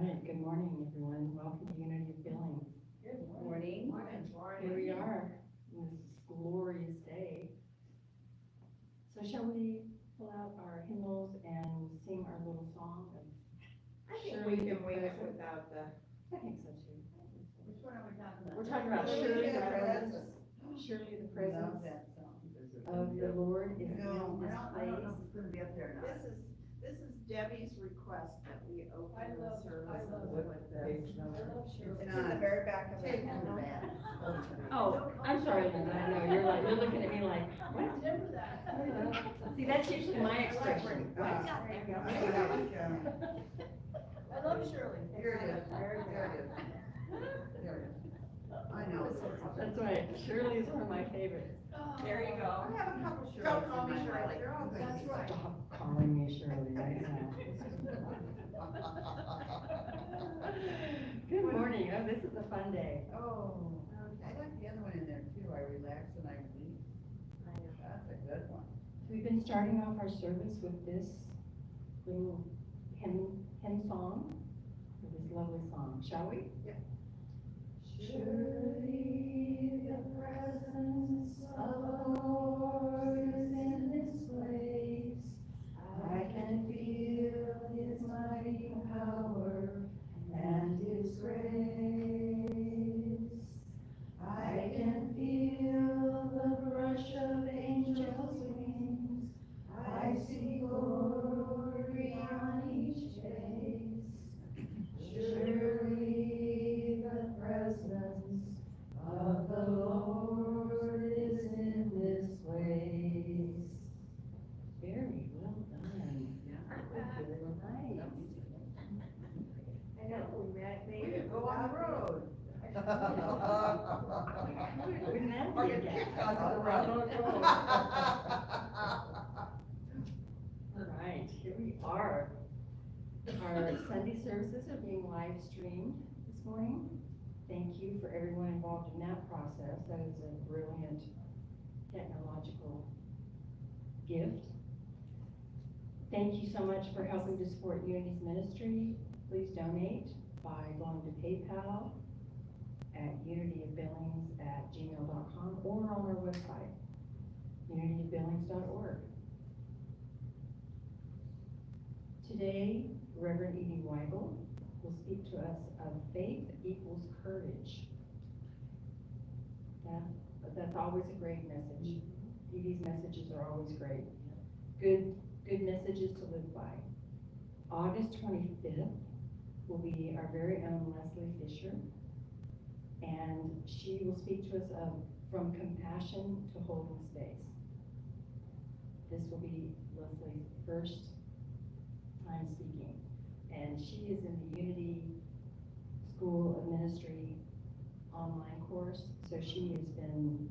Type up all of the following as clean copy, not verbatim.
right, good morning, everyone. Welcome to Unity of Billings. Good morning. Here we are, on this glorious day. So shall we pull out our hymnals and sing our little song of I think Surely we the can wing it presence? without the. I think so too. Which one are we talking about? We're talking about surely the presence. Surely the presence of the Lord is in No, this I don't know place. if it's gonna be up there now. This is Debbie's request that we open the service With this. It's in the very back of the Take hymnal. that. Oh, I'm sorry, Linda, I know, you're looking at me like, what? Remember that. See, that's usually my expression. What? There you go. I love Shirley. Here it is. Very There good. it is. There it is. I know. That's right, Shirley is one of my favorites. There you go. I have a couple Shirleys Don't call me in my life. Shirley. They're all good. That's right. Stop calling me Shirley right now. Good morning, oh, this is a fun day. Oh, I like the other one in there too. I relax and I release. That's a good one. We've been starting off our service with this little hymn song, with this lovely song, shall we? Yeah. Surely the presence of the Lord is in this place. I can feel his mighty power and his grace. I can feel the rush of angels' wings. I see glory on each face. Surely the presence of the Lord is in this place. Very well done. Nice. I know, we We made it. go on the road. Wouldn't that Or be a get gas? kicked off the road. All right, here we are. Our Sunday services are being live streamed this morning. Thank you for everyone involved in that process. That is a brilliant technological gift. Thank you so much for helping to support Unity's ministry. Please donate by going to PayPal at unityofbillings@gmail.com or on our website, unityofbillings.org. Today, Rev Edee Weigel will speak to us of faith equals courage. That's always a great message. Edee's messages are always great. Good messages to live by. August 25th will be our very own Leslie Fisher, and she will speak to us of from compassion to holding space. This will be Leslie's first time speaking, and she is in the Unity School of Ministry online course, so she has been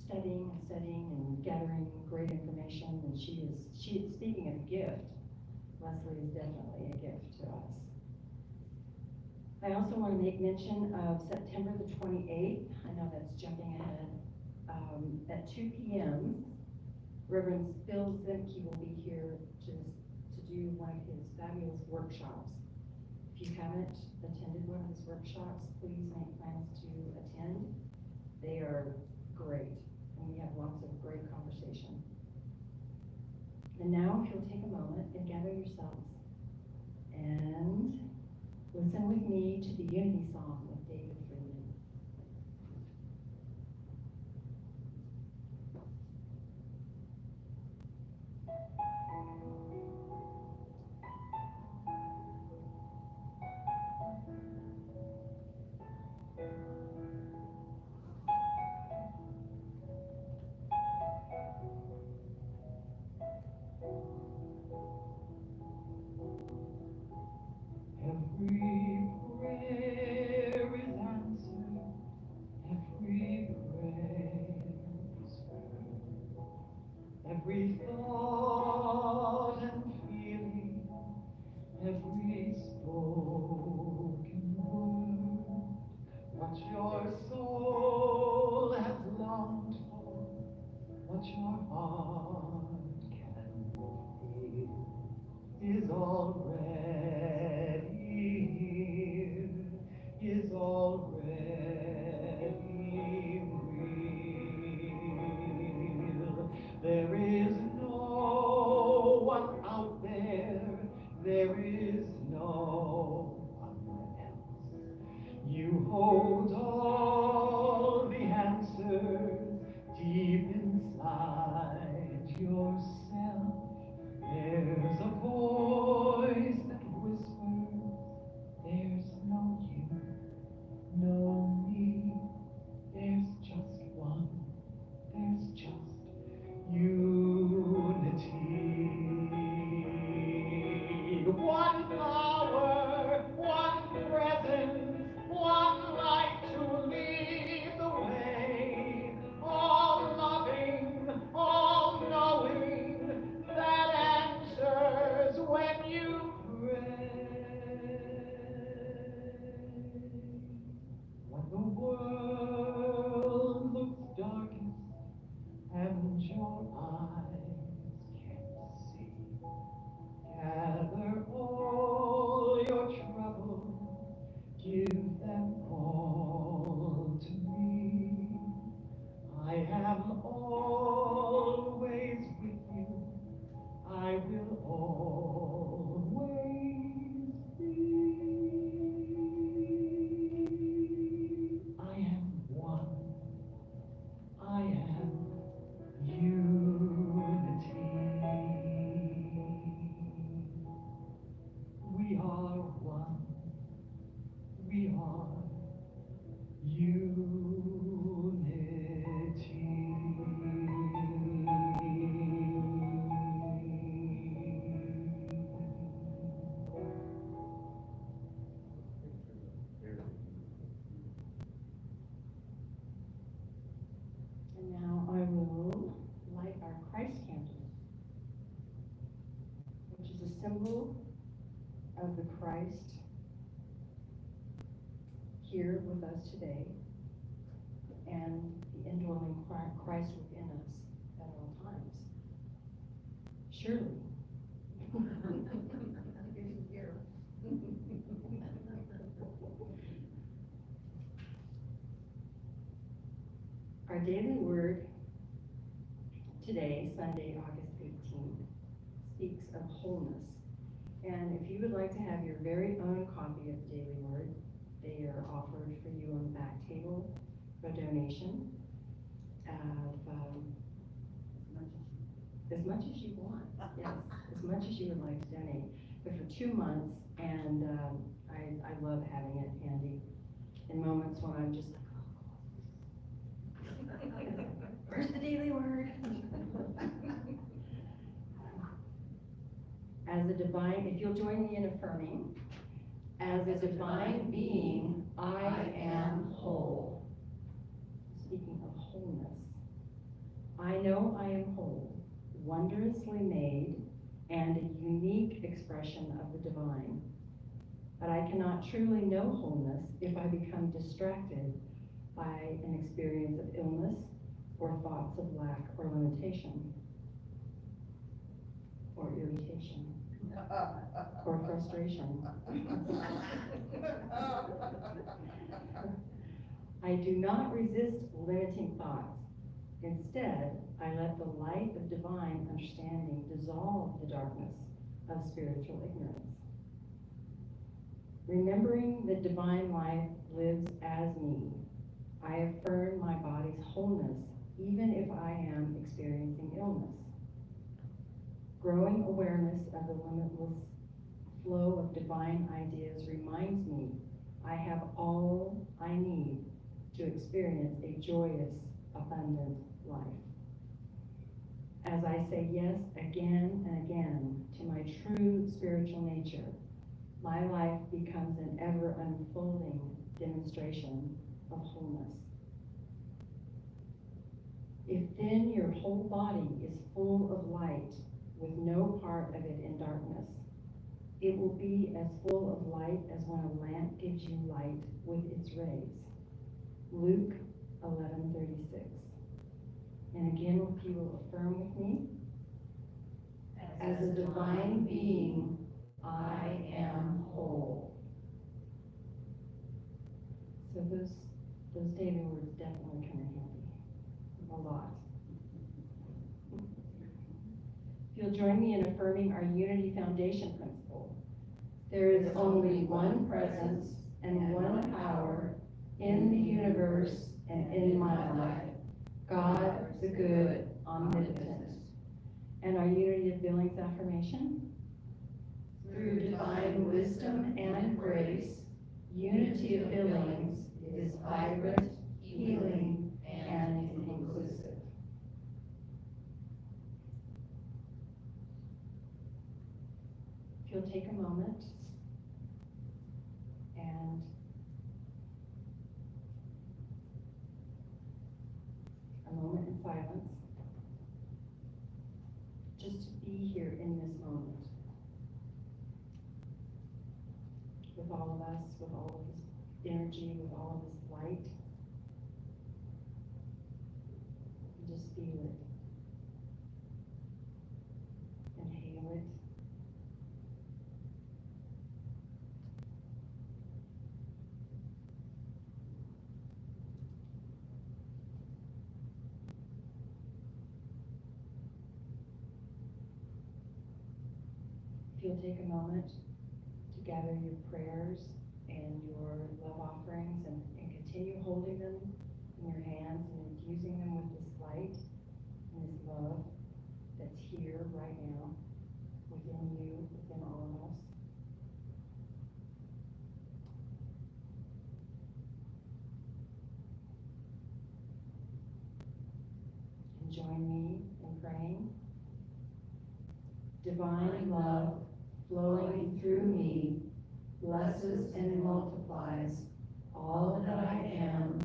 studying and gathering great information, and she is speaking of a gift. Leslie is definitely a gift to us. I also want to make mention of September the 28th. I know that's jumping ahead. At 2 p.m., Reverend Phil Zimke will be here to do one of his fabulous workshops. If you haven't attended one of his workshops, please make plans to attend. They are great, and we have lots of great conversation. And now, if you'll take a moment and gather yourselves and listen with me to the Unity song with David Friedman. Every prayer there is no one else. You hold all the answers deep inside yourself. There's a voice that whispers, there's no you, no me, there's just one, there's just unity. One power, one presence, one light to lead the way. All loving, all knowing, that answers when you pray. When the world looks darkest and your eyes can't see, gather all your troubles, give them all to me. I am always with you, I will always be. I am one, I am unity. We are one, we are unity. And now I will light our Christ candle, which is a symbol of the Christ here with us today, and the indwelling Christ within us at all times. Surely. Our daily word today, Sunday, August 18th, speaks of wholeness. And if you would like to have your very own copy of the daily word, they are offered for you on the back table for donation of as much as you want. Yes, as much as you would like to donate. But for 2 months, and I love having it handy in moments when I'm just, where's the daily word? As a divine, if you'll join me in affirming, as a divine being, I am whole. Speaking of wholeness, I know I am whole, wondrously made, and a unique expression of the divine. But I cannot truly know wholeness if I become distracted by an experience of illness or thoughts of lack or limitation, or irritation, or frustration. I do not resist limiting thoughts. Instead, I let the light of divine understanding dissolve the darkness of spiritual ignorance. Remembering that divine life lives as me, I affirm my body's wholeness even if I am experiencing illness. Growing awareness of the limitless flow of divine ideas reminds me I have all I need to experience a joyous, abundant life. As I say yes again and again to my true spiritual nature, my life becomes an ever unfolding demonstration of wholeness. If then your whole body is full of light with no part of it in darkness, it will be as full of light as when a lamp gives you light with its rays. Luke 11:36. And again, if you will affirm with me, as a divine being, I am whole. So those daily words definitely come in handy. A lot. If you'll join me in affirming our Unity Foundation principle, There is only one presence and one power in the universe and in my life, God, the good, omnipotent. And our Unity of Billings affirmation? Through divine wisdom and grace, Unity of Billings is vibrant, healing, and inclusive. If you'll take a moment and a moment in silence, just to be here in this moment with all of us, with all of this energy, with all of this light. And just feel it. Inhale it. If you'll take a moment to gather your prayers and your love offerings and continue holding them in your hands and infusing them with this light and this love that's here right now within you, within all of us. And join me in praying. Divine love flowing through me blesses and multiplies all that I am,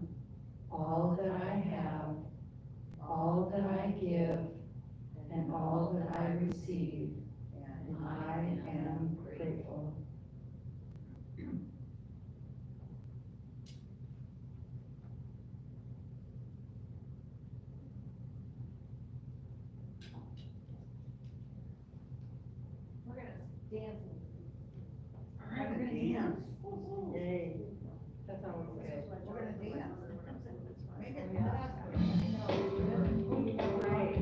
all that I have, all that I give, and all that I receive, and I am grateful. We're gonna dance. All right, we're gonna dance. Yay. That sounds good. We're gonna dance. Make it Yeah. faster. I know. Right.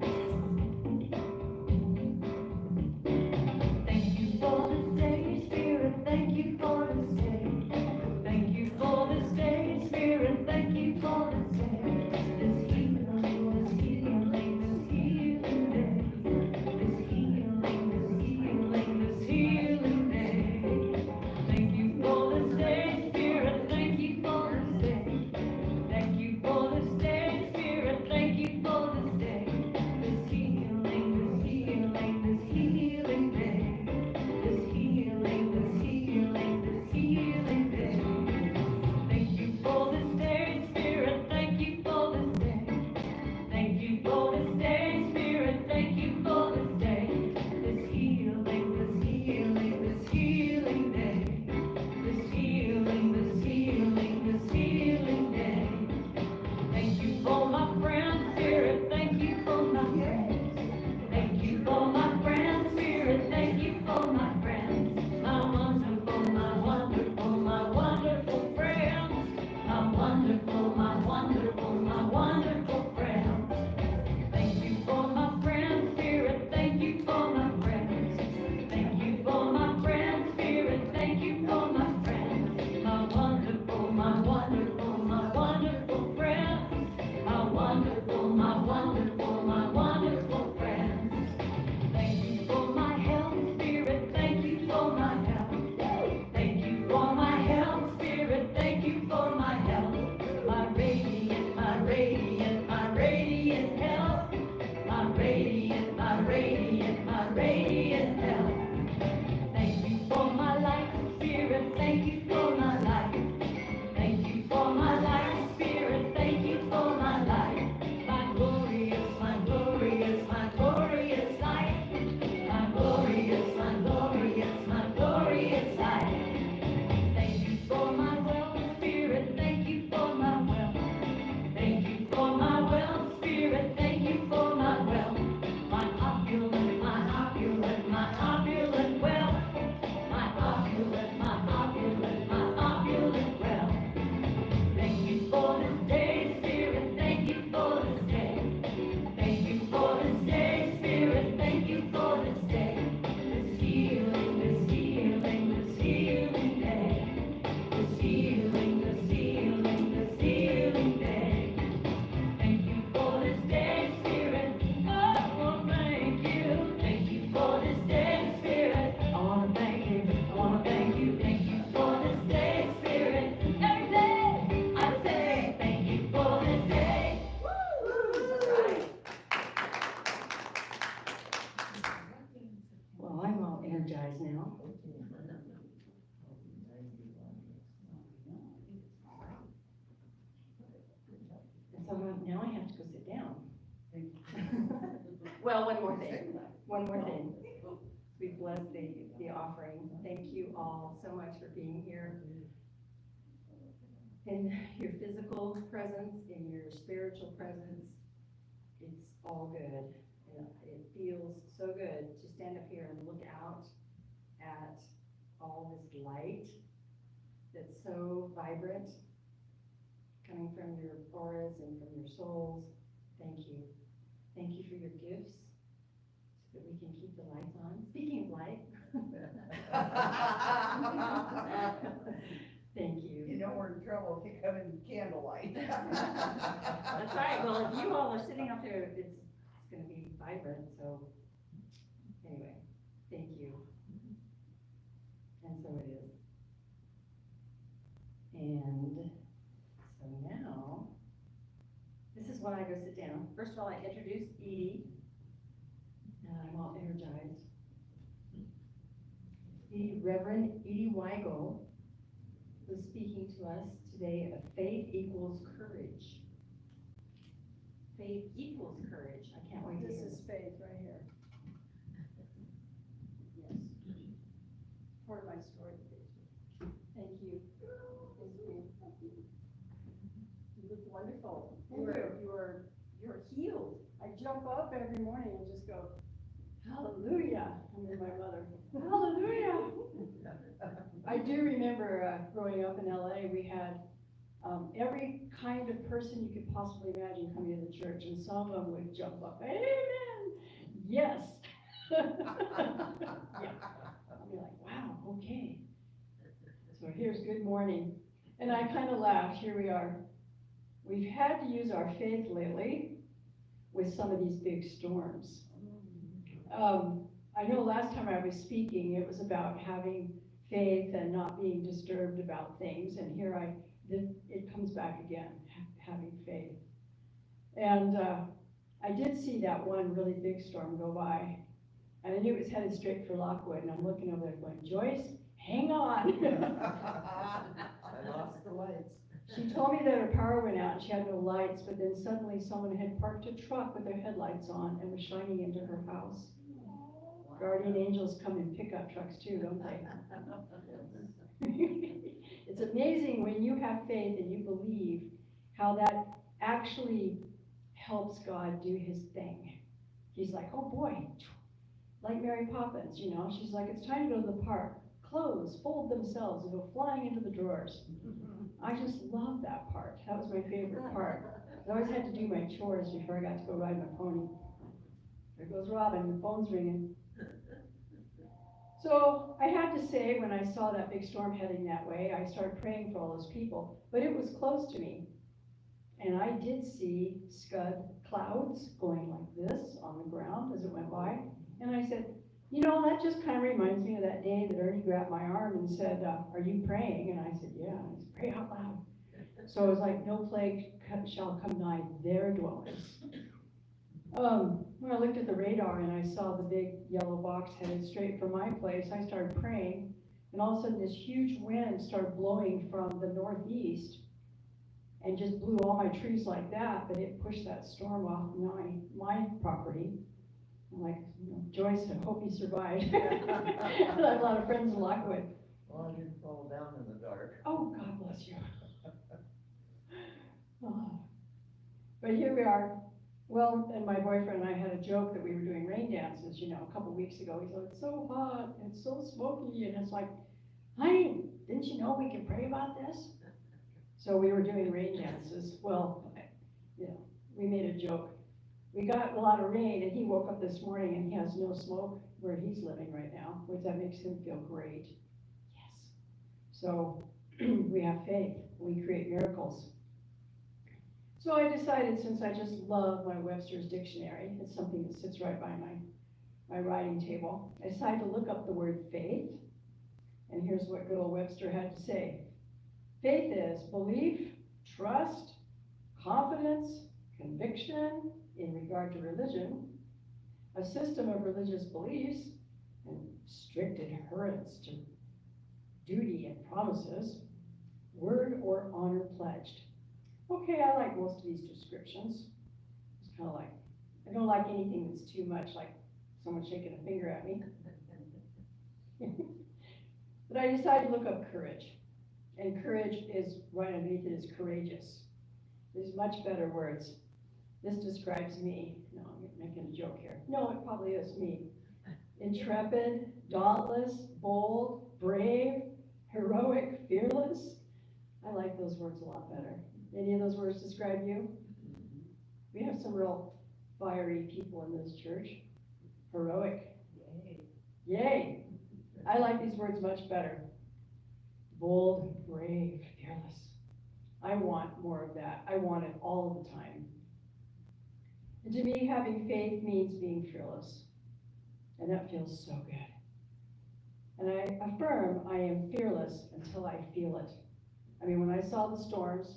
Good. guys now. And so now I have to go sit down. Well, one more thing. We bless the offering. Thank you all so much for being here. In your physical presence, in your spiritual presence, it's all good. And it feels so good to stand up here and look out at all this light that's so vibrant, coming from your auras and from your souls. Thank you. Thank you for your gifts, so that we can keep the lights on. Speaking of light. Thank you. You know we're in trouble if you come in candlelight. That's right. Well, if you all are sitting up there, it's gonna be vibrant, so anyway, thank you. And so it is. And so now, this is when I go sit down. First of all, I introduce Edie, and I'm all energized. Reverend Edee Weigel was speaking to us today of faith equals courage. Faith equals courage. I can't wait to This hear is faith right here. Yes. Part of my story. Thank you. You look wonderful. Thank you. You're healed. I jump up every morning and just go, hallelujah. I'm with my mother. Hallelujah. I do remember growing up in LA, we had every kind of person you could possibly imagine coming to the church, and some of them would jump up, amen, yes. Yeah. I'd be like, wow, okay. So here's good morning. And I kind of laughed, here we are. We've had to use our faith lately with some of these big storms. I know last time I was speaking, it was about having faith and not being disturbed about things, and here it comes back again, having faith. And I did see that one really big storm go by, and I knew it was headed straight for Lockwood, and I'm looking over there going, Joyce, hang on. I lost the lights. She told me that her power went out and she had no lights, but then suddenly someone had parked a truck with their headlights on and was shining into her house. Guardian angels come in pickup trucks too, don't they? It's amazing when you have faith and you believe how that actually helps God do his thing. He's like, oh boy, like Mary Poppins, you know, she's like, it's time to go to the park. Clothes fold themselves and go flying into the drawers. I just love that part. That was my favorite part. I always had to do my chores before I got to go ride my pony. There goes Robin, the phone's ringing. So I had to say, when I saw that big storm heading that way, I started praying for all those people, but it was close to me. And I did see scud clouds going like this on the ground as it went by. And I said, you know, that just kind of reminds me of that day that Ernie grabbed my arm and said, are you praying? And I said, yeah. And he said, pray out loud. So it was like, no plague shall come nigh their dwellings. When I looked at the radar and I saw the big yellow box headed straight for my place, I started praying, and all of a sudden this huge wind started blowing from the northeast and just blew all my trees like that, but it pushed that storm off my property. I'm like, you know, Joyce, I hope you survived. I have a lot of friends in Lockwood. Well, I didn't fall down in the dark. Oh, God bless you. Oh. But here we are. Well, and my boyfriend and I had a joke that we were doing rain dances, you know, a couple weeks ago. He said, it's so hot, it's so smoky, and it's like, honey, didn't you know we can pray about this? So we were doing rain dances. Well, you know, we made a joke. We got a lot of rain, and he woke up this morning and he has no smoke where he's living right now, which that makes him feel great. Yes. So we have faith. We create miracles. So I decided, since I just love my Webster's dictionary, it's something that sits right by my writing table, I decided to look up the word faith, and here's what good old Webster had to say. Faith is belief, trust, confidence, conviction in regard to religion, a system of religious beliefs, and strict adherence to duty and promises, word or honor pledged. Okay, I like most of these descriptions. It's kind of like, I don't like anything that's too much like someone shaking a finger at me. But I decided to look up courage. And courage is, right underneath it is courageous. There's much better words. This describes me. No, I'm making a joke here. No, it probably is me. Intrepid, dauntless, bold, brave, heroic, fearless. I like those words a lot better. Any of those words describe you? We have some real fiery people in this church. Heroic. Yay. I like these words much better. Bold, brave, fearless. I want more of that. I want it all the time. And to me, having faith means being fearless. And that feels so good. And I affirm I am fearless until I feel it. I mean, when I saw the storms,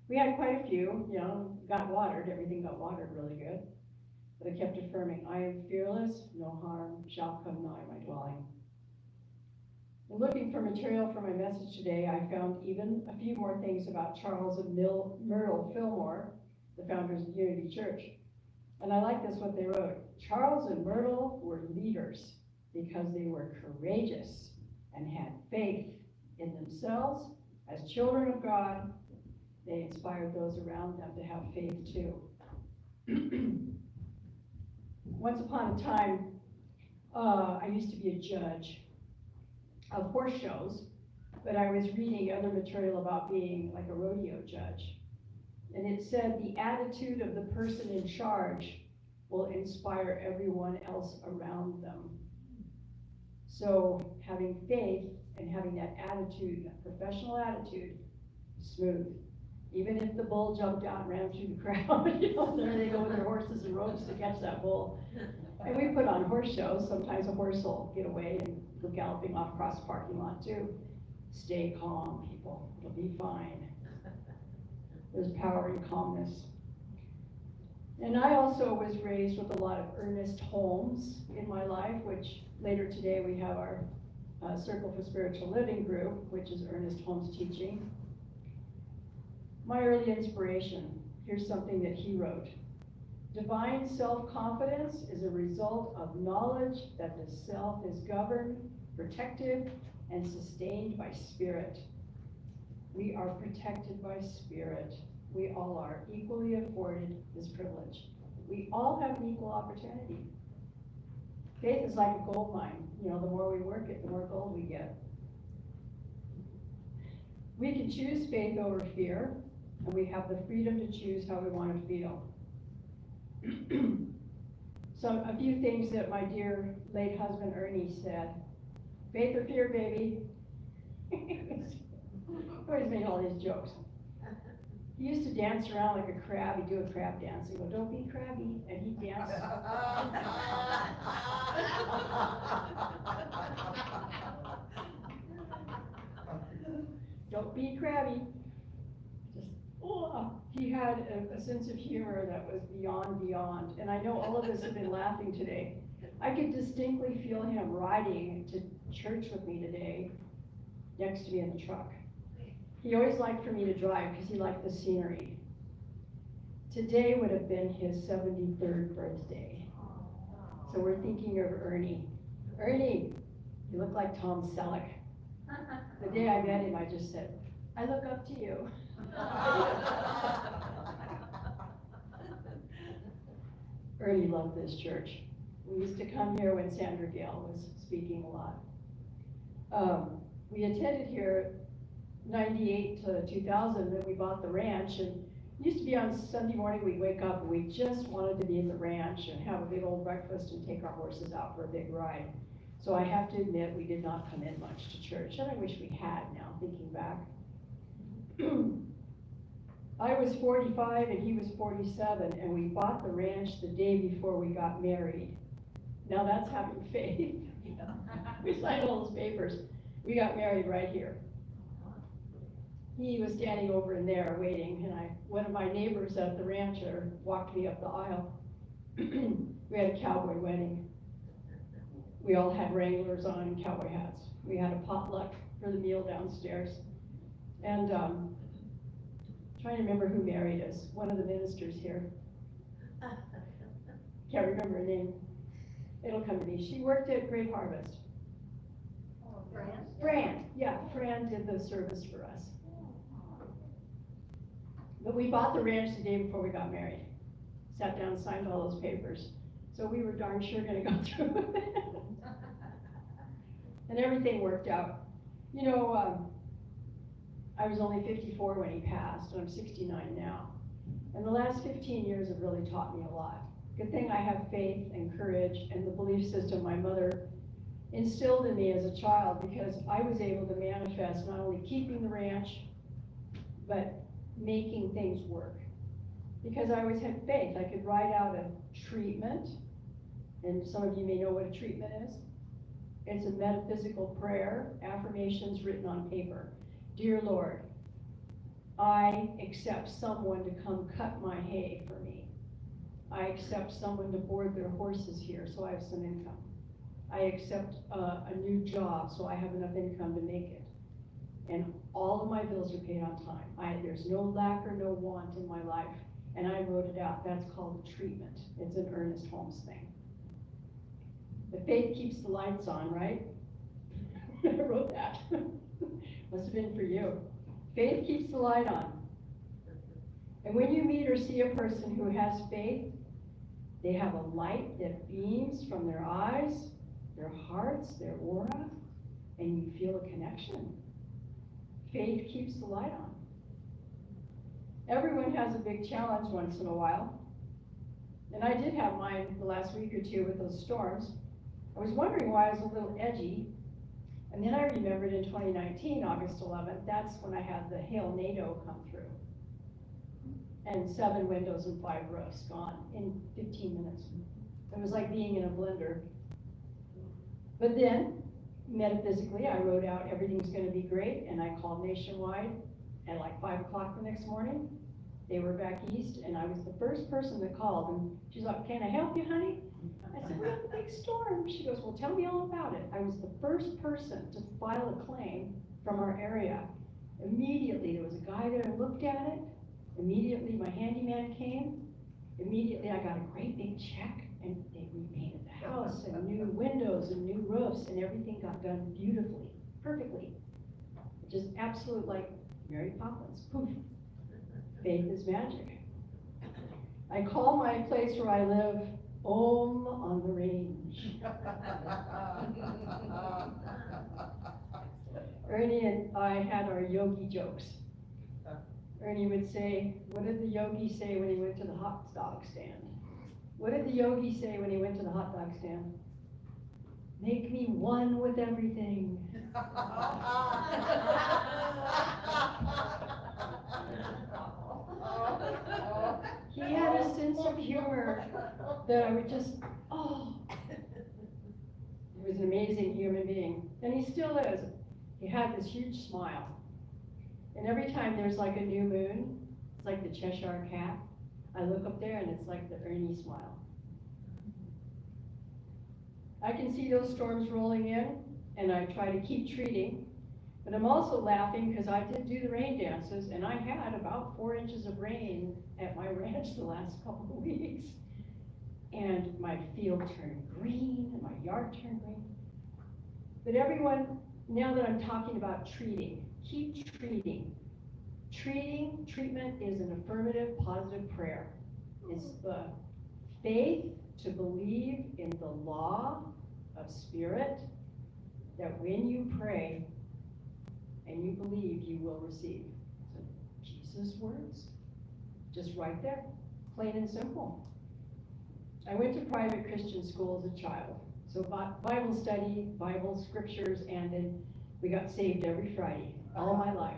we had quite a few, got watered, everything got watered really good. But I kept affirming, I am fearless, no harm shall come nigh my dwelling. And looking for material for my message today, I found even a few more things about Charles and Myrtle Fillmore, the founders of Unity Church. And I like this, what they wrote. Charles and Myrtle were leaders because they were courageous and had faith in themselves. As children of God, they inspired those around them to have faith too. Once upon a time, I used to be a judge of horse shows, but I was reading other material about being like a rodeo judge. And it said the attitude of the person in charge will inspire everyone else around them. So having faith and having that attitude, that professional attitude, smooth. Even if the bull jumped out and ran through the crowd, there they go with their horses and ropes to catch that bull. And we put on horse shows. Sometimes a horse will get away and go galloping off across the parking lot too. Stay calm, people. It'll be fine. There's power in calmness. And I also was raised with a lot of earnest homes in my life, which later today we have our Circle for Spiritual Living group, which is Ernest Holmes' teaching. My early inspiration, here's something that he wrote. Divine self-confidence is a result of knowledge that the self is governed, protected, and sustained by spirit. We are protected by spirit. We all are equally afforded this privilege. We all have an equal opportunity. Faith is like a gold mine. The more we work it, the more gold we get. We can choose faith over fear, and we have the freedom to choose how we want to feel. A few things that my dear late husband Ernie said. Faith or fear, baby? He always made all these jokes. He used to dance around like a crab. He'd do a crab dance. He'd go, don't be crabby. And he'd dance. Don't be crabby. He had a sense of humor that was beyond. And I know all of us have been laughing today. I could distinctly feel him riding to church with me today, next to me in the truck. He always liked for me to drive because he liked the scenery. Today would have been his 73rd birthday. So we're thinking of Ernie. Ernie, you look like Tom Selleck. The day I met him, I just said, I look up to you. Ernie loved this church. We used to come here when Sandra Gale was speaking a lot. We attended here 98 to 2000, then we bought the ranch, and it used to be on Sunday morning we'd wake up and we just wanted to be in the ranch and have a big old breakfast and take our horses out for a big ride. So I have to admit we did not come in much to church, and I wish we had now, thinking back. I was 45 and he was 47, and we bought the ranch the day before we got married. Now that's having faith. We signed all those papers. We got married right here. He was standing over in there waiting, and one of my neighbors at the ranch walked me up the aisle. We had a cowboy wedding. We all had Wranglers on and cowboy hats. We had a potluck for the meal downstairs. And, trying to remember who married us, one of the ministers here. Can't remember her name. It'll come to me. She worked at Great Harvest. Fran, yeah, Fran did the service for us. But we bought the ranch the day before we got married. Sat down, signed all those papers. So we were darn sure gonna go through with it. And everything worked out. You know, I was only 54 when he passed, and I'm 69 now. And the last 15 years have really taught me a lot. Good thing I have faith and courage and the belief system my mother instilled in me as a child, because I was able to manifest not only keeping the ranch, but making things work. Because I always had faith. I could write out a treatment, and some of you may know what a treatment is. It's a metaphysical prayer, affirmations written on paper. Dear Lord, I accept someone to come cut my hay for me. I accept someone to board their horses here so I have some income. I accept a new job so I have enough income to make it. And all of my bills are paid on time. There's no lack or no want in my life. And I wrote it out. That's called a treatment. It's an Ernest Holmes thing. The faith keeps the lights on, right? I wrote that. Must have been for you. Faith keeps the light on. And when you meet or see a person who has faith, they have a light that beams from their eyes, their hearts, their aura, and you feel a connection. Faith keeps the light on. Everyone has a big challenge once in a while. And I did have mine the last week or two with those storms. I was wondering why I was a little edgy. And then I remembered in 2019, August 11th, that's when I had the hail NATO come through. And 7 windows and 5 roofs gone in 15 minutes. It was like being in a blender. But then, metaphysically, I wrote out everything's gonna be great, and I called Nationwide at like 5 o'clock the next morning. They were back east, and I was the first person that called, and she's like, can I help you, honey? I said, we have a big storm. She goes, well, tell me all about it. I was the first person to file a claim from our area. Immediately, there was a guy there and looked at it. Immediately, my handyman came. Immediately, I got a great big check, and they repainted the house, and new windows, and new roofs, and everything got done beautifully, perfectly. Just absolute, like Mary Poppins, poof. Faith is magic. I call my place where I live Om on the Range. Ernie and I had our yogi jokes. Ernie would say, what did the yogi say when he went to the hot dog stand? What did the yogi say when he went to the hot dog stand? Make me one with everything. He had a sense of humor that I would just, oh. He was an amazing human being, and he still is. He had this huge smile. And every time there's like a new moon, it's like the Cheshire Cat. I look up there and it's like the Ernie smile. I can see those storms rolling in, and I try to keep treating, but I'm also laughing because I did do the rain dances, and I had about 4 inches of rain at my ranch the last couple of weeks. And my field turned green, and my yard turned green. But everyone, now that I'm talking about treating, keep treating. Treatment is an affirmative, positive prayer. It's the faith to believe in the law of spirit, that when you pray and you believe, you will receive. So Jesus' words, just right there, plain and simple. I went to private Christian school as a child. So Bible study, Bible scriptures, and then we got saved every Friday, all my life.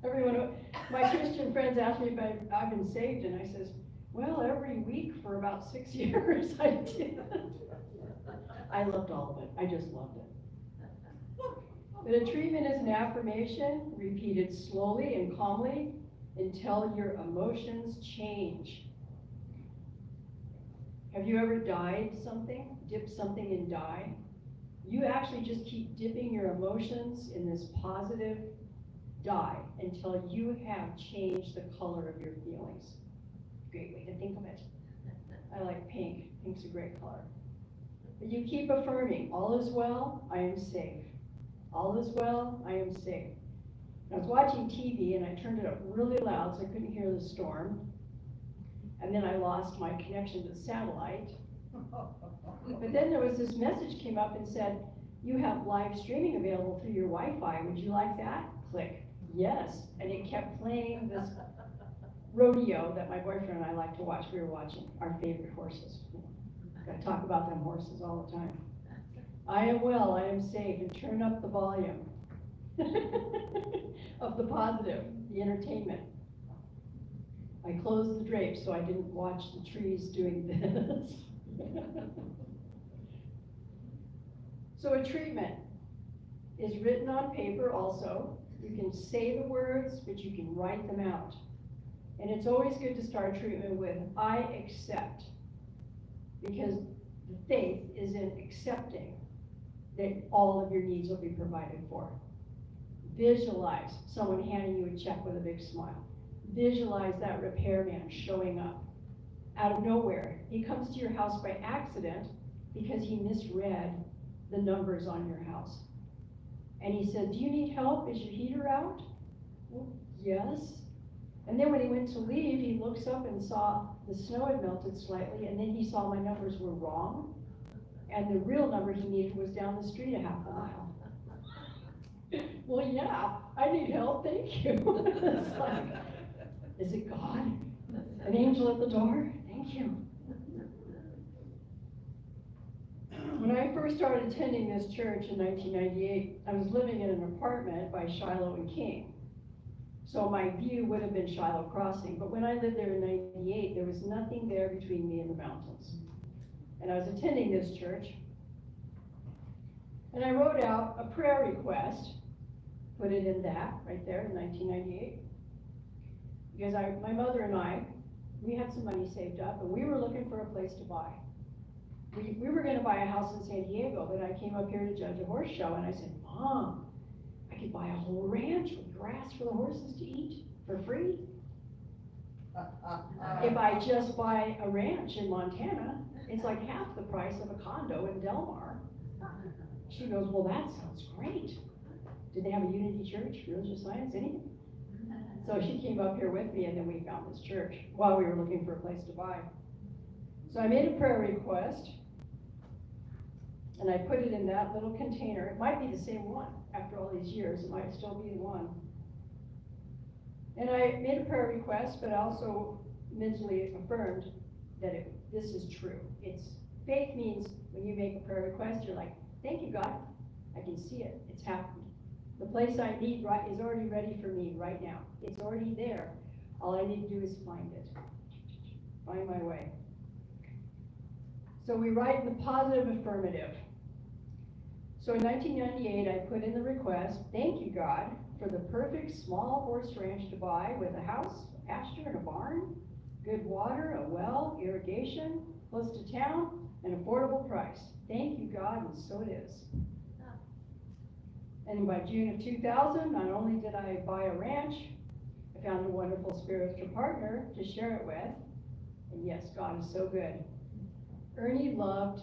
Everyone, my Christian friends ask me if I've been saved, and I says, well, every week for about 6 years I did. I loved all of it. I just loved it. But a treatment is an affirmation repeated slowly and calmly until your emotions change. Have you ever dyed something, dipped something in dye? You actually just keep dipping your emotions in this positive dye until you have changed the color of your feelings. Great way to think of it. I like pink. Pink's a great color. But you keep affirming, all is well, I am safe. All is well, I am safe. I was watching TV and I turned it up really loud so I couldn't hear the storm. And then I lost my connection to the satellite. But then there was this message came up and said, you have live streaming available through your Wi-Fi. Would you like that? Click, yes. And it kept playing this rodeo that my boyfriend and I like to watch. We were watching our favorite horses. I talk about them horses all the time. I am well, I am safe, and turn up the volume of the positive, the entertainment. I closed the drapes so I didn't watch the trees doing this. So a treatment is written on paper also. You can say the words, but you can write them out. And it's always good to start treatment with, I accept. Because the faith is in accepting that all of your needs will be provided for. Visualize someone handing you a check with a big smile. Visualize that repairman showing up out of nowhere. He comes to your house by accident because he misread the numbers on your house. And he said, do you need help? Is your heater out? Well, yes. And then when he went to leave, he looks up and saw the snow had melted slightly, and then he saw my numbers were wrong. And the real number he needed was down the street a half a mile. Well, yeah, I need help, thank you. It's like, is it God? An angel at the door? Thank you. When I first started attending this church in 1998, I was living in an apartment by Shiloh and King. So my view would have been Shiloh Crossing, but when I lived there in 98, there was nothing there between me and the mountains. And I was attending this church, and I wrote out a prayer request, put it in that, right there in 1998. Because my mother and I, we had some money saved up, and we were looking for a place to buy. We were gonna buy a house in San Diego, but I came up here to judge a horse show, and I said, Mom, I could buy a whole ranch with grass for the horses to eat for free. If I just buy a ranch in Montana, it's like half the price of a condo in Del Mar. She goes, well, that sounds great. Did they have a Unity church, religious science, anything? So she came up here with me, and then we found this church while we were looking for a place to buy. So I made a prayer request, and I put it in that little container. It might be the same one after all these years. It might still be the one. And I made a prayer request, but I also mentally affirmed that this is true. Faith means when you make a prayer request, you're like, thank you, God. I can see it. It's happened. The place I need is already ready for me right now. It's already there. All I need to do is find it. Find my way. So we write the positive affirmative. So in 1998, I put in the request, thank you, God, for the perfect small horse ranch to buy with a house, a pasture, and a barn, good water, a well, irrigation, close to town, an affordable price. Thank you, God, and so it is. And by June of 2000, not only did I buy a ranch, I found a wonderful spiritual partner to share it with. And yes, God is so good. Ernie loved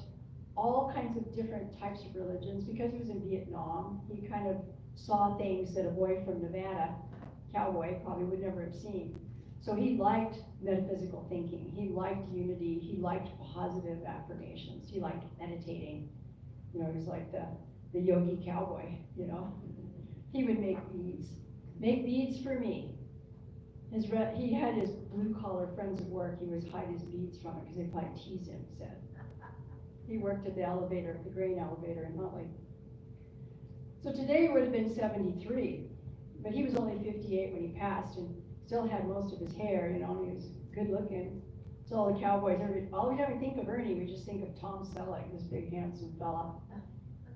all kinds of different types of religions because he was in Vietnam. He kind of saw things that a boy from Nevada, cowboy, probably would never have seen. So he liked metaphysical thinking. He liked unity. He liked positive affirmations. He liked meditating. You know, he was like the yogi cowboy, you know. He would make beads for me. He had his blue collar friends at work. He would hide his beads from it because they'd probably tease him, he said. He worked at the elevator, the grain elevator in Huntley. So today he would have been 73, but he was only 58 when he passed and still had most of his hair, you know, he was good looking. So all the cowboys, all we ever think of Ernie, we just think of Tom Selleck, this big handsome fella.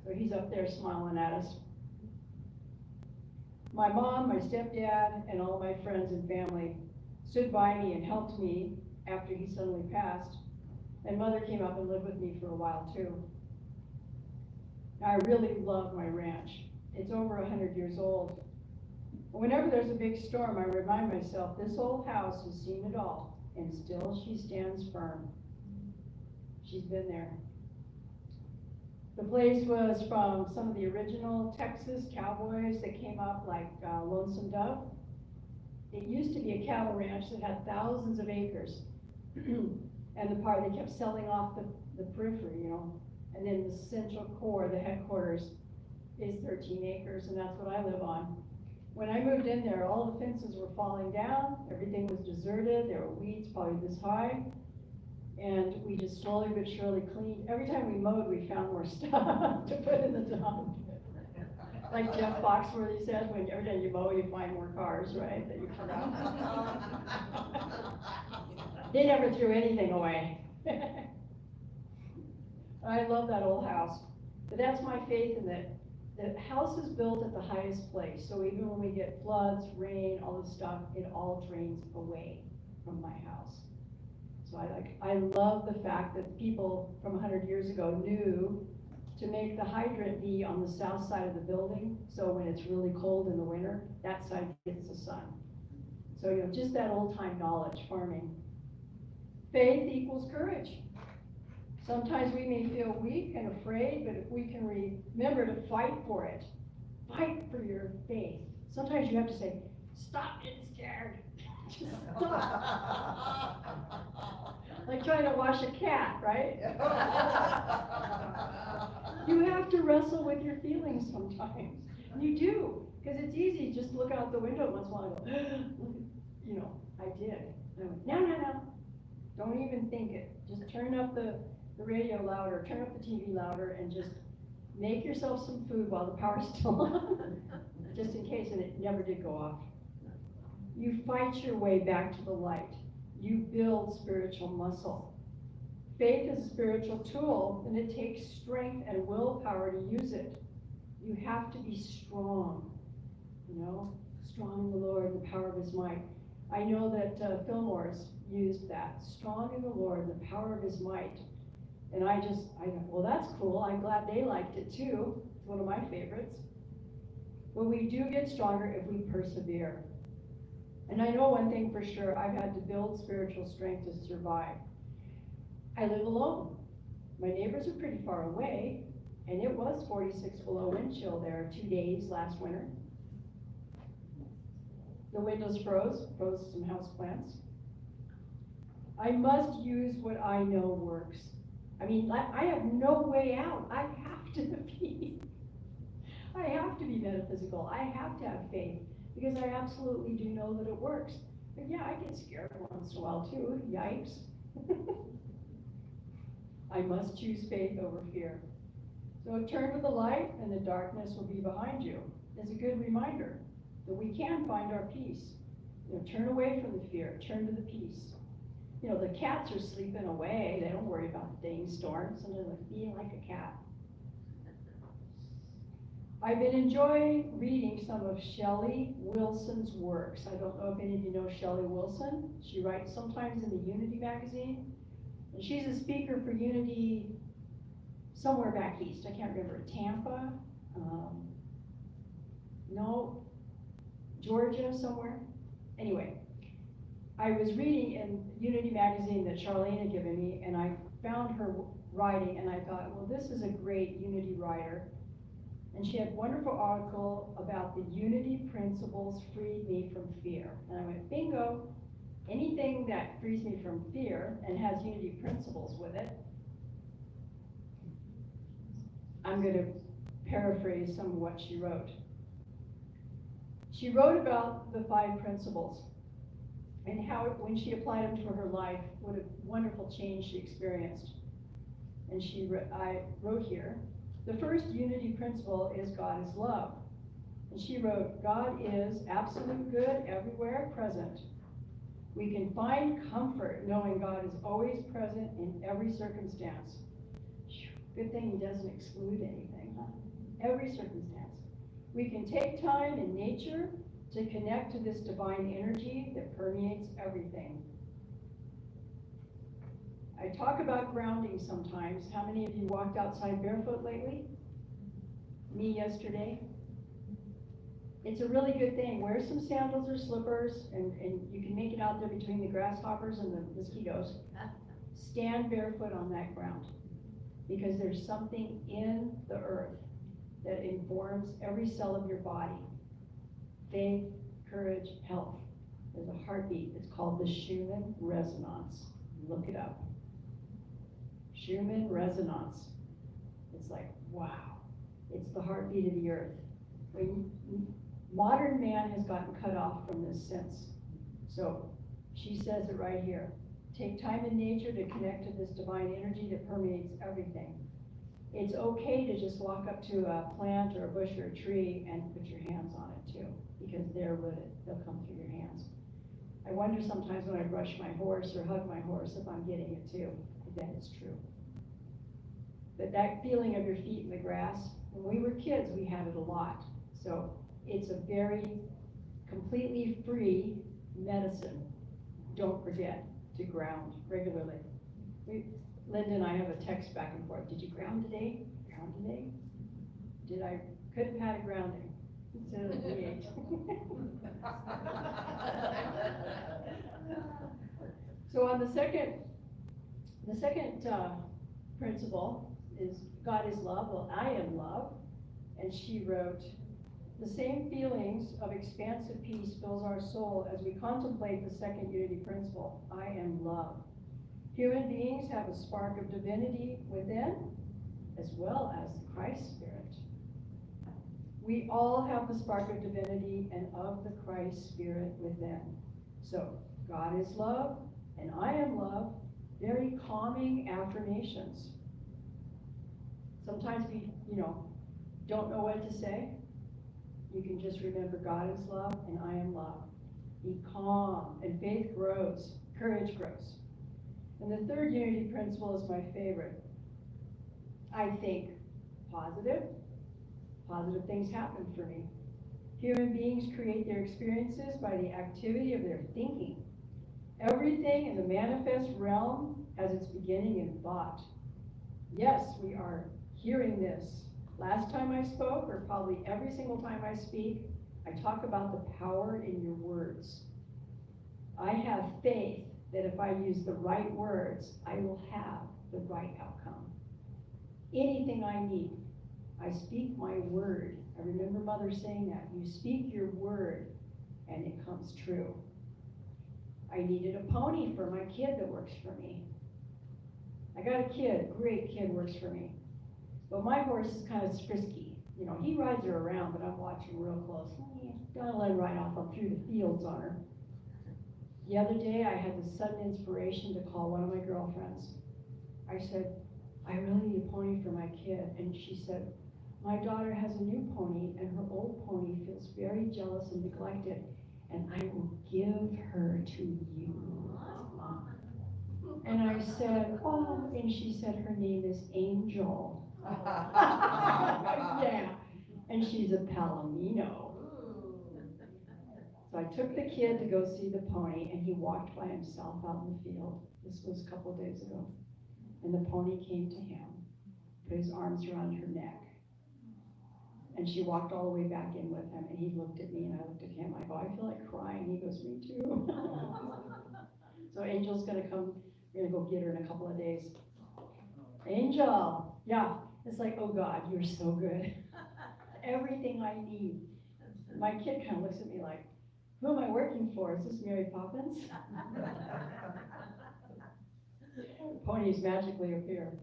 So he's up there smiling at us. My mom, my stepdad, and all my friends and family stood by me and helped me after he suddenly passed. And Mother came up and lived with me for a while too. I really love my ranch. It's over 100 years old. Whenever there's a big storm, I remind myself this old house has seen it all, and still she stands firm. She's been there. The place was from some of the original Texas cowboys that came up like Lonesome Dove. It used to be a cattle ranch that had thousands of acres. And the part, they kept selling off the periphery, you know. And then the central core, the headquarters, is 13 acres, and that's what I live on. When I moved in there, all the fences were falling down, everything was deserted, there were weeds probably this high. And we just slowly but surely cleaned. Every time we mowed, we found more stuff to put in the dump. Like Jeff Foxworthy said, when every time you mow, you find more cars, right, that you forgot. They never threw anything away. I love that old house. But that's my faith in that the house is built at the highest place. So even when we get floods, rain, all this stuff, it all drains away from my house. So I love the fact that people from 100 years ago knew to make the hydrant be on the south side of the building, so when it's really cold in the winter, that side gets the sun. So, you know, just that old time knowledge, farming. Faith equals courage. Sometimes we may feel weak and afraid, but if we can remember to fight for it, fight for your faith. Sometimes you have to say, stop getting scared. Just stop. Like trying to wash a cat, right? You have to wrestle with your feelings sometimes. You do, because it's easy just to look out the window once in a while and go, you know, I did. I went, no. Don't even think it. Just turn up the radio louder, turn up the TV louder, and just make yourself some food while the power's still on, just in case, and it never did go off. You fight your way back to the light. You build spiritual muscle. Faith is a spiritual tool, and it takes strength and willpower to use it. You have to be strong, you know, strong in the Lord, the power of his might. I know that Fillmore's used that, strong in the Lord, the power of his might. And I thought, well, that's cool. I'm glad they liked it too. It's one of my favorites. But we do get stronger if we persevere. And I know one thing for sure, I've had to build spiritual strength to survive. I live alone. My neighbors are pretty far away, and it was 46 below wind chill there 2 days last winter. The windows froze some houseplants. I must use what I know works. I mean, I have no way out. I have to be metaphysical. I have to have faith, because I absolutely do know that it works. But yeah, I get scared once in a while too. Yikes. I must choose faith over fear. So turn to the light and the darkness will be behind you. It's a good reminder that we can find our peace. You know, turn away from the fear, turn to the peace. You know, the cats are sleeping away. They don't worry about the dang storm. Sometimes like being like a cat. I've been enjoying reading some of Shelley Wilson's works. I don't know if any of you know Shelley Wilson. She writes sometimes in the Unity magazine. And she's a speaker for Unity somewhere back east. I can't remember. Tampa? Georgia somewhere? Anyway, I was reading in Unity magazine that Charlene had given me, and I found her writing, and I thought, well, this is a great Unity writer. And she had a wonderful article about the Unity principles freed me from fear. And I went, bingo, anything that frees me from fear and has Unity principles with it. I'm going to paraphrase some of what she wrote. She wrote about the 5 principles and how, when she applied them to her life, what a wonderful change she experienced. And I wrote here, the first Unity principle is God is love. And she wrote, God is absolute good, everywhere present. We can find comfort knowing God is always present in every circumstance. Good thing he doesn't exclude anything, huh? Every circumstance. We can take time in nature to connect to this divine energy that permeates everything. I talk about grounding sometimes. How many of you walked outside barefoot lately? Me yesterday. It's a really good thing. Wear some sandals or slippers, and you can make it out there between the grasshoppers and the mosquitoes. Stand barefoot on that ground, because there's something in the earth that informs every cell of your body. Faith, courage, health. There's a heartbeat. It's called the Schumann resonance. Look it up. Schumann resonance. It's like, wow. It's the heartbeat of the earth. Modern man has gotten cut off from this sense. So she says it right here. Take time in nature to connect to this divine energy that permeates everything. It's okay to just walk up to a plant or a bush or a tree and put your hands on it too, because they're rooted. They'll come through your hands. I wonder sometimes when I brush my horse or hug my horse if I'm getting it too. Then it's true. But that feeling of your feet in the grass, when we were kids, we had it a lot. So it's a very completely free medicine. Don't forget to ground regularly. Linda and I have a text back and forth. Did you ground today? Ground today? Could have had a grounding instead of the 8. So on the second principle is God is love. Well, I am love. And she wrote, the same feelings of expansive peace fills our soul as we contemplate the second unity principle. I am love. Human beings have a spark of divinity within, as well as the Christ Spirit. We all have the spark of divinity and of the Christ Spirit within. So, God is love, and I am love. Very calming affirmations. Sometimes we, don't know what to say. You can just remember God is love, and I am love. Be calm, and faith grows, courage grows. And the third unity principle is my favorite. I think positive. Positive things happen for me. Human beings create their experiences by the activity of their thinking. Everything in the manifest realm has its beginning in thought. Yes, we are hearing this. Last time I spoke, or probably every single time I speak, I talk about the power in your words. I have faith that if I use the right words, I will have the right outcome. Anything I need, I speak my word. I remember Mother saying that. You speak your word, and it comes true. I needed a pony for my kid that works for me. I got a kid, great kid works for me. But my horse is kind of frisky. He rides her around, but I'm watching real close. Don't let him ride off up through the fields on her. The other day, I had this sudden inspiration to call one of my girlfriends. I said, I really need a pony for my kid. And she said, my daughter has a new pony, and her old pony feels very jealous and neglected, and I will give her to you. And I said, oh, and she said her name is Angel. Yeah, and she's a Palomino. So I took the kid to go see the pony, and he walked by himself out in the field. This was a couple of days ago. And the pony came to him, put his arms around her neck. And she walked all the way back in with him, and he looked at me, and I looked at him. I go, I feel like crying. He goes, me too. So Angel's gonna come, we're gonna go get her in a couple of days. Angel, yeah. It's like, oh God, you're so good. Everything I need. My kid kind of looks at me like, who am I working for? Is this Mary Poppins? Ponies magically appear.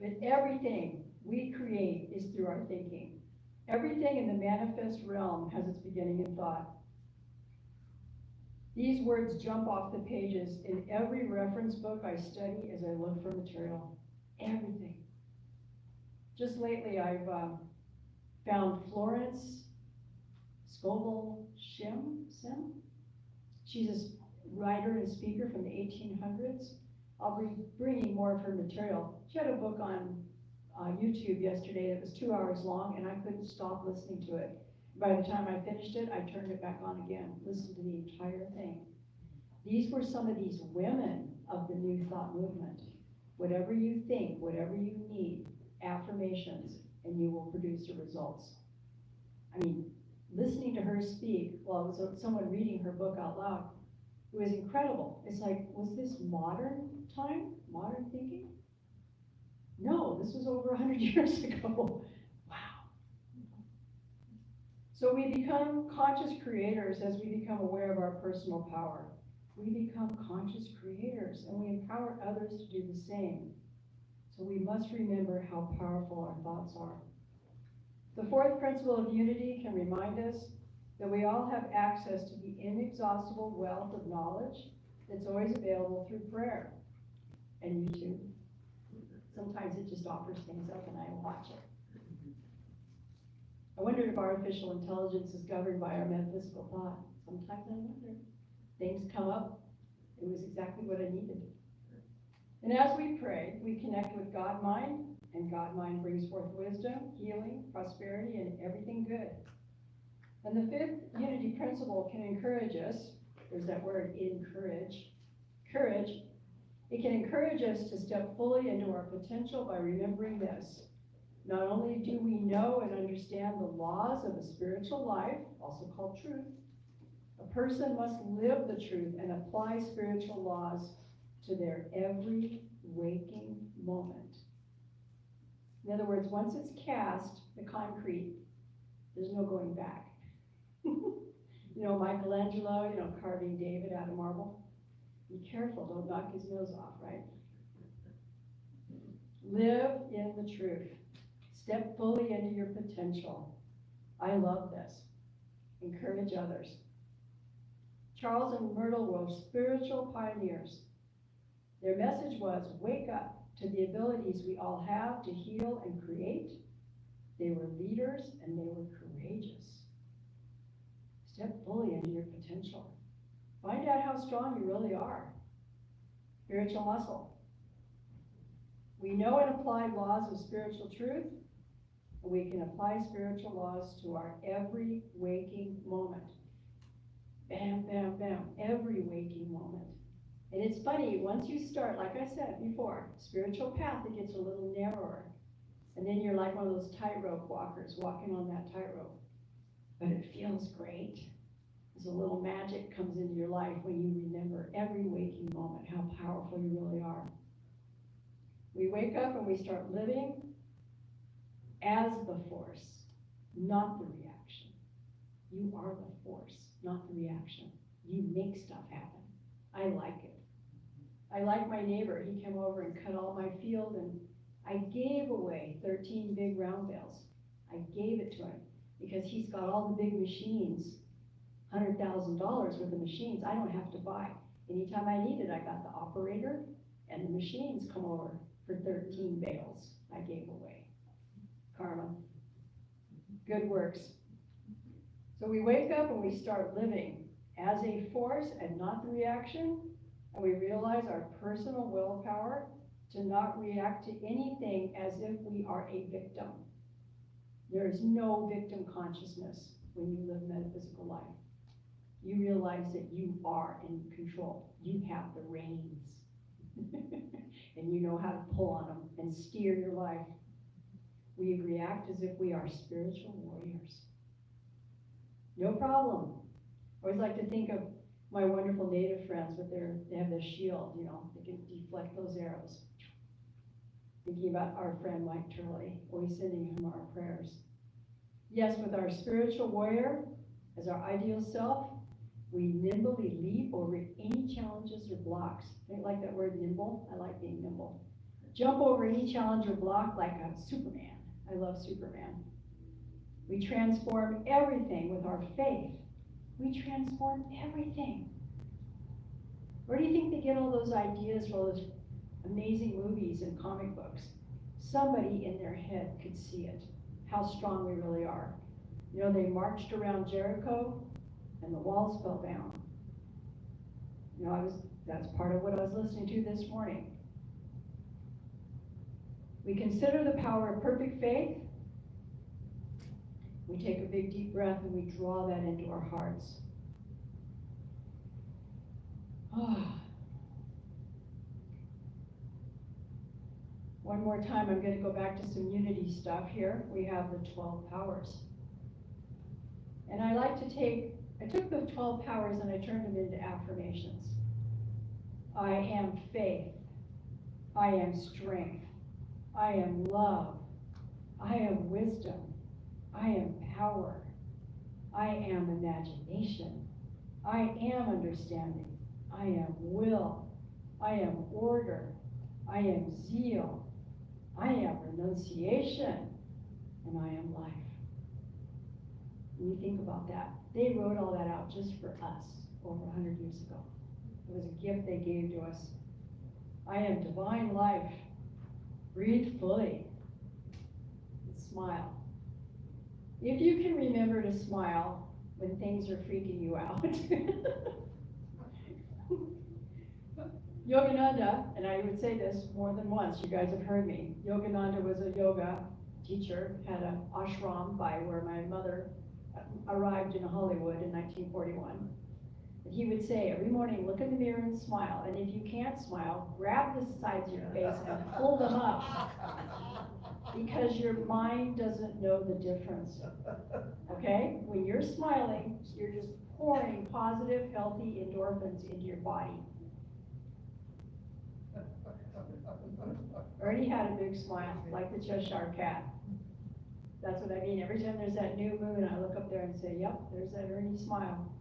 But everything we create is through our thinking. Everything in the manifest realm has its beginning in thought. These words jump off the pages in every reference book I study as I look for material. Everything. Just lately, I've found Florence Scovel Sim. She's a writer and speaker from the 1800s. I'll be bringing more of her material. She had a book on YouTube yesterday that was 2 hours long, and I couldn't stop listening to it. By the time I finished it, I turned it back on again, listened to the entire thing. These were some of these women of the New Thought movement. Whatever you think, whatever you need, affirmations, and you will produce the results. I mean, listening to her speak while it was someone reading her book out loud, it was incredible. It's like, was this modern time, modern thinking? No, this was over 100 years ago. Wow. So we become conscious creators as we become aware of our personal power. We become conscious creators, and we empower others to do the same. So we must remember how powerful our thoughts are. The fourth principle of unity can remind us that we all have access to the inexhaustible wealth of knowledge that's always available through prayer and YouTube. Sometimes it just offers things up and I watch it. I wondered if artificial intelligence is governed by our metaphysical thought. Sometimes I wonder. Things come up. It was exactly what I needed. And as we pray, we connect with God mind, and God mind brings forth wisdom, healing, prosperity, and everything good. And the fifth unity principle can encourage us. There's that word, encourage. Courage. It can encourage us to step fully into our potential by remembering this. Not only do we know and understand the laws of a spiritual life, also called truth, a person must live the truth and apply spiritual laws to their every waking moment. In other words, once it's cast, the concrete, there's no going back. You know, Michelangelo, carving David out of marble. Be careful, don't knock his nose off, right? Live in the truth. Step fully into your potential. I love this. Encourage others. Charles and Myrtle were spiritual pioneers. Their message was, wake up to the abilities we all have to heal and create. They were leaders and they were courageous. Step fully into your potential. Find out how strong you really are. Spiritual muscle. We know and apply laws of spiritual truth, and we can apply spiritual laws to our every waking moment. Bam, bam, bam, every waking moment. And it's funny, once you start, like I said before, spiritual path, it gets a little narrower. And then you're like one of those tightrope walkers walking on that tightrope. But it feels great. As a little magic comes into your life when you remember every waking moment, how powerful you really are. We wake up and we start living as the force, not the reaction. You are the force, not the reaction. You make stuff happen. I like it. I like my neighbor. He came over and cut all my field, and I gave away 13 big round bales. I gave it to him because he's got all the big machines, $100,000 worth of machines I don't have to buy. Anytime I need it, I got the operator and the machines come over for 13 bales I gave away. Karma. Good works. So we wake up and we start living as a force and not the reaction, and we realize our personal willpower to not react to anything as if we are a victim. There is no victim consciousness when you live metaphysical life. You realize that you are in control. You have the reins. And you know how to pull on them and steer your life. We react as if we are spiritual warriors. No problem. I always like to think of my wonderful native friends with they have their shield, they can deflect those arrows. Thinking about our friend Mike Turley, always sending him our prayers. Yes, with our spiritual warrior as our ideal self, we nimbly leap over any challenges or blocks. I like that word nimble. I like being nimble. Jump over any challenge or block like a Superman. I love Superman. We transform everything with our faith. We transform everything. Where do you think they get all those ideas for all those amazing movies and comic books? Somebody in their head could see it, how strong we really are. They marched around Jericho and the walls fell down. That's part of what I was listening to this morning. We consider the power of perfect faith. We take a big deep breath and we draw that into our hearts. One more time, I'm going to go back to some unity stuff here. We have the 12 powers. And I took the 12 powers and I turned them into affirmations. I am faith. I am strength. I am love. I am wisdom. I am power. I am imagination. I am understanding. I am will. I am order. I am zeal. I am renunciation. And I am life. When you think about that, they wrote all that out just for us over 100 years ago. It was a gift they gave to us. I am divine life. Breathe fully. And smile. If you can remember to smile when things are freaking you out. Yogananda, and I would say this more than once, you guys have heard me. Yogananda was a yoga teacher, had an ashram by where my mother arrived in Hollywood in 1941. And he would say, every morning, look in the mirror and smile. And if you can't smile, grab the sides of your face and pull them up. Because your mind doesn't know the difference. Okay? When you're smiling, you're just pouring positive, healthy endorphins into your body. Ernie had a big smile, like the Cheshire Cat. That's what I mean. Every time there's that new moon, I look up there and say, yep, there's that Ernie smile.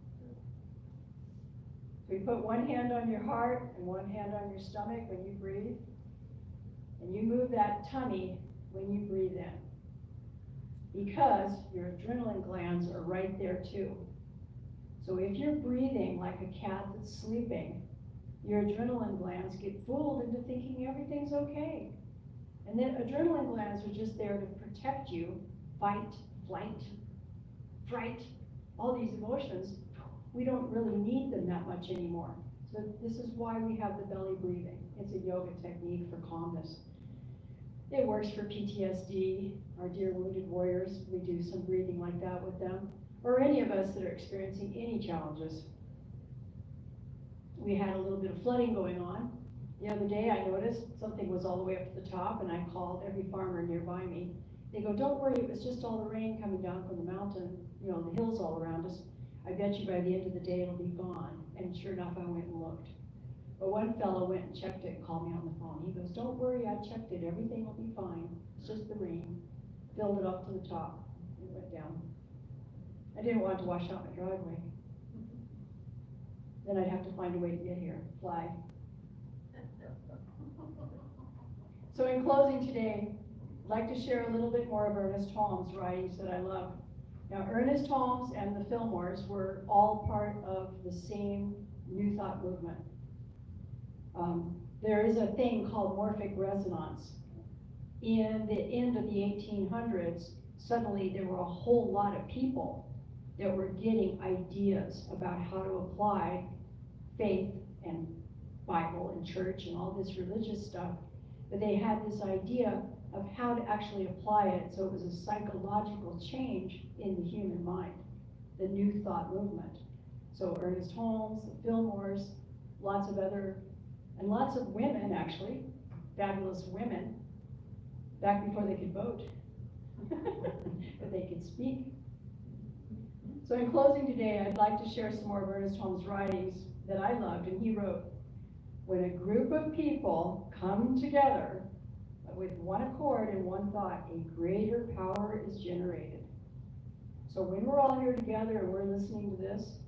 So you put one hand on your heart and one hand on your stomach when you breathe. And you move that tummy when you breathe in. Because your adrenaline glands are right there too. So if you're breathing like a cat that's sleeping, your adrenaline glands get fooled into thinking everything's okay. And then adrenaline glands are just there to protect you. Fight, flight, fright, all these emotions, we don't really need them that much anymore. So this is why we have the belly breathing. It's a yoga technique for calmness. It works for PTSD, our dear wounded warriors. We do some breathing like that with them, or any of us that are experiencing any challenges. We had a little bit of flooding going on. The other day I noticed something was all the way up to the top, and I called every farmer nearby me. They go, don't worry, it was just all the rain coming down from the mountain, you know, the hills all around us. I bet you by the end of the day it'll be gone. And sure enough, I went and looked. But one fellow went and checked it and called me on the phone. He goes, don't worry, I checked it, everything will be fine. It's just the rain. Filled it up to the top. It went down. I didn't want to wash out my driveway. Then I'd have to find a way to get here, fly. So in closing today, I'd like to share a little bit more of Ernest Holmes' writings that I love. Now, Ernest Holmes and the Fillmores were all part of the same New Thought movement. There is a thing called morphic resonance. In the end of the 1800s, suddenly there were a whole lot of people that were getting ideas about how to apply faith and Bible and church and all this religious stuff. But they had this idea of how to actually apply it, so it was a psychological change in the human mind, the New Thought movement. So Ernest Holmes, the Fillmores, lots of other, and lots of women actually, fabulous women, back before they could vote, but they could speak. So in closing today, I'd like to share some more of Ernest Holmes' writings that I loved, and he wrote, when a group of people come together with one accord and one thought, a greater power is generated. So when we're all here together and we're listening to this,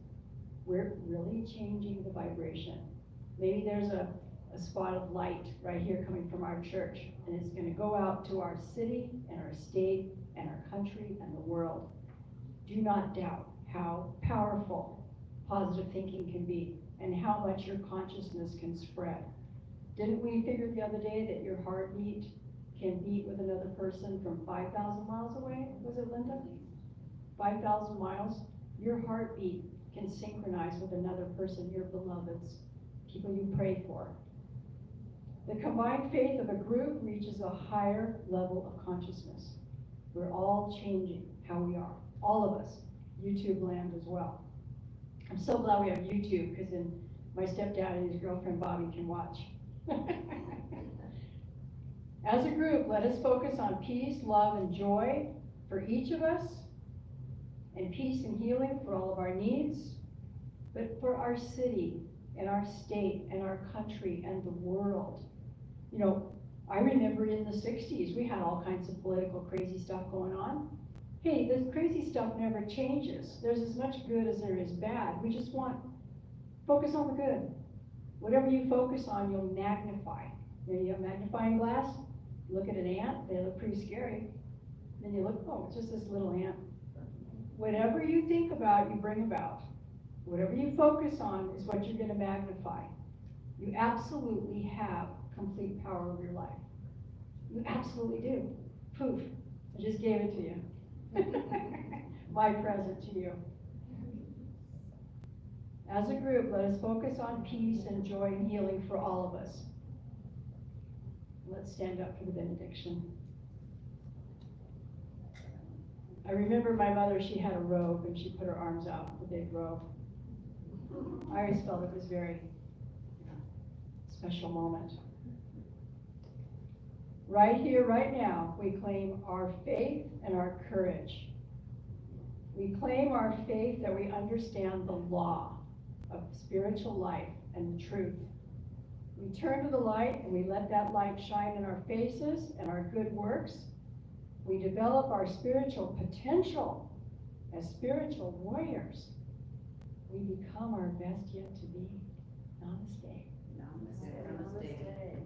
we're really changing the vibration. Maybe there's a spot of light right here coming from our church, and it's going to go out to our city and our state and our country and the world. Do not doubt how powerful positive thinking can be and how much your consciousness can spread. Didn't we figure the other day that your heartbeat can beat with another person from 5,000 miles away? Was it Linda? 5,000 miles? Your heartbeat can synchronize with another person, your beloveds, people you pray for. The combined faith of a group reaches a higher level of consciousness. We're all changing how we are, all of us, YouTube land as well. I'm so glad we have YouTube, because then my stepdad and his girlfriend Bobby can watch. As a group, let us focus on peace, love, and joy for each of us, and peace and healing for all of our needs, but for our city and our state and our country and the world. You know, I remember in the 60s, we had all kinds of political crazy stuff going on. Hey, this crazy stuff never changes. There's as much good as there is bad. We just want, focus on the good. Whatever you focus on, you'll magnify. You know, you have a magnifying glass, look at an ant, they look pretty scary. Then you look, oh, it's just this little ant. Whatever you think about, you bring about. Whatever you focus on is what you're gonna magnify. You absolutely have complete power over your life. You absolutely do. Poof, I just gave it to you. My present to you. As a group, let us focus on peace and joy and healing for all of us. Let's stand up for the benediction. I remember my mother, she had a robe and she put her arms out, a big robe. I always felt it was very special moment. Right here, right now, we claim our faith and our courage. We claim our faith that we understand the law of spiritual life and the truth. We turn to the light and we let that light shine in our faces and our good works. We develop our spiritual potential as spiritual warriors. We become our best yet to be. Namaste. Namaste.